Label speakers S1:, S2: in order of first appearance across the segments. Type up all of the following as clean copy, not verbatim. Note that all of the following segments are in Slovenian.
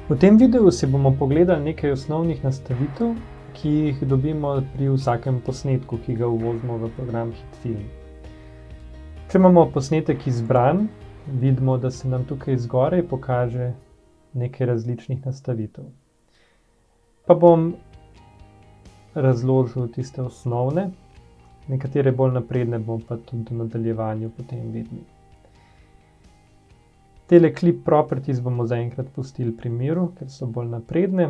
S1: V tem videu si bomo pogledali nekaj osnovnih nastavitev, ki jih dobimo pri vsakem posnetku, ki ga uvozimo v program HitFilm. Če imamo posnetek izbran, vidimo, da se nam tukaj zgoraj pokaže nekaj različnih nastavitev. Pa bom razložil tiste osnovne, nekatere bolj napredne bomo pa tudi v nadaljevanju potem videli. Tele Clip Properties bomo zaenkrat pustili pri miru, ker so bolj napredne.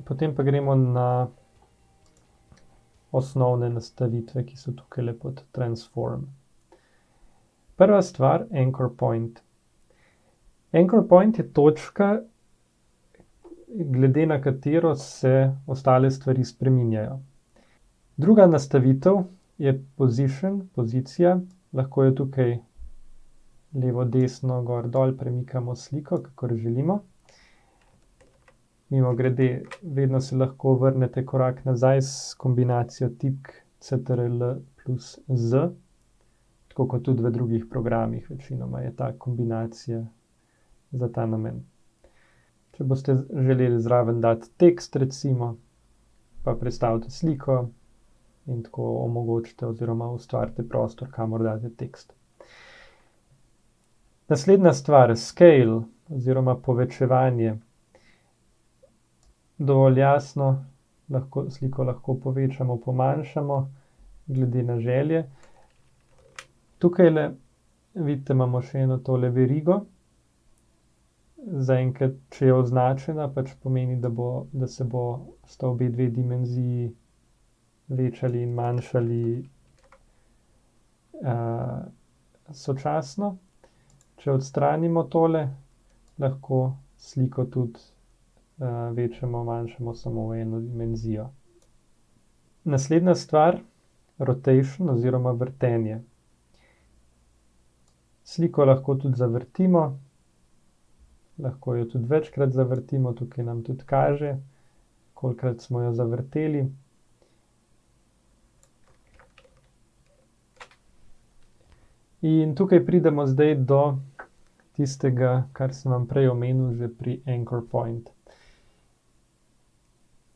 S1: Potem pa gremo na osnovne nastavitve, ki so tukaj pod Transform. Prva stvar, Anchor Point. Anchor Point je točka, glede na katero se ostale stvari spreminjajo. Druga nastavitev je Position, pozicija. Lahko je tukaj levo, desno, gor, dol, premikamo sliko, kakor želimo. Mimogrede, vedno se lahko vrnete korak nazaj s kombinacijo tipk CTRL plus Z, tako kot tudi v drugih programih, večinoma je ta kombinacija za ta namen. Če boste želeli zraven dati tekst, recimo, pa prestavite sliko in tako omogočite oziroma ustvarite prostor, kamor date tekst. Naslednja stvar, Scale oziroma povečevanje. Dovolj jasno, sliko lahko povečamo, pomanjšamo, glede na želje. Tukajle, vidite, imamo še eno tole verigo. Zaenkrat, če je označena, pač pomeni, da se sta obe dve dimenziji večali in manjšali sočasno. Če odstranimo tole, lahko sliko tudi večamo, manjšamo samo v eno dimenzijo. Naslednja stvar, Rotation oziroma vrtenje. Sliko lahko tudi zavrtimo, lahko jo tudi večkrat zavrtimo, tukaj nam tudi kaže, kolikokrat smo jo zavrteli. In tukaj pridemo zdaj do tistega, kar sem vam prej omenil že pri Anchor Point.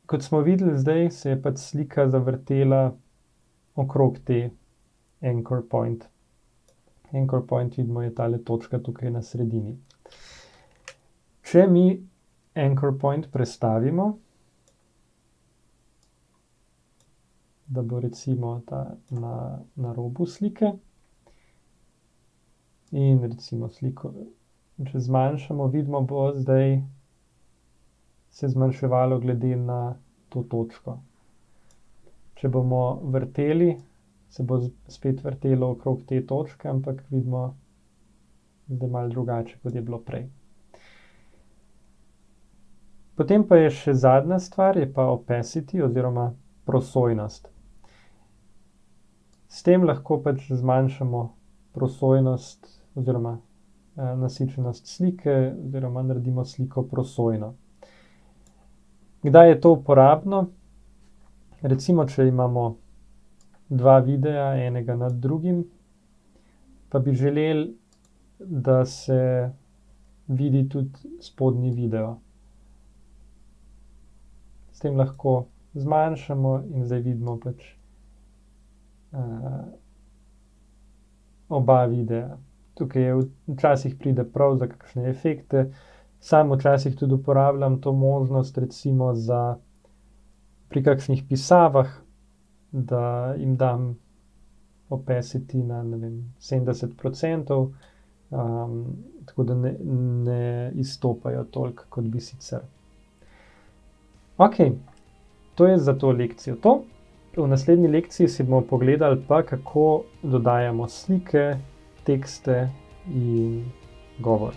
S1: Kot smo videli zdaj, se je pač slika zavrtela okrog te Anchor Point. Anchor Point, vidimo, je tale točka tukaj na sredini. Če mi Anchor Point prestavimo, da bo recimo ta na robu slike, in recimo sliko, če zmanjšamo, vidimo, bo zdaj se zmanjševalo glede na to točko. Če bomo vrteli, se bo spet vrtelo okrog te točke, ampak vidimo, zdaj malo drugače, kot je bilo prej. Potem pa je še zadnja stvar, je pa Opacity oziroma prosojnost. S tem lahko pač zmanjšamo prosojnost oziroma nasičenost slike oziroma naredimo sliko prosojno. Kdaj je to uporabno? Recimo, če imamo dva videa, enega nad drugim, pa bi želeli, da se vidi tudi spodnji video. S tem lahko zmanjšamo in zdaj vidimo pač oba videa. Tukaj včasih pride prav za kakšne efekte. Sam včasih tudi uporabljam to možnost recimo pri kakšnih pisavah, da jim dam opacity na, 70%, tako da ne izstopajo toliko, kot bi sicer. Okej, to je za to lekcijo to. V naslednji lekciji si bomo pogledali pa, kako dodajamo slike, tekste in govor.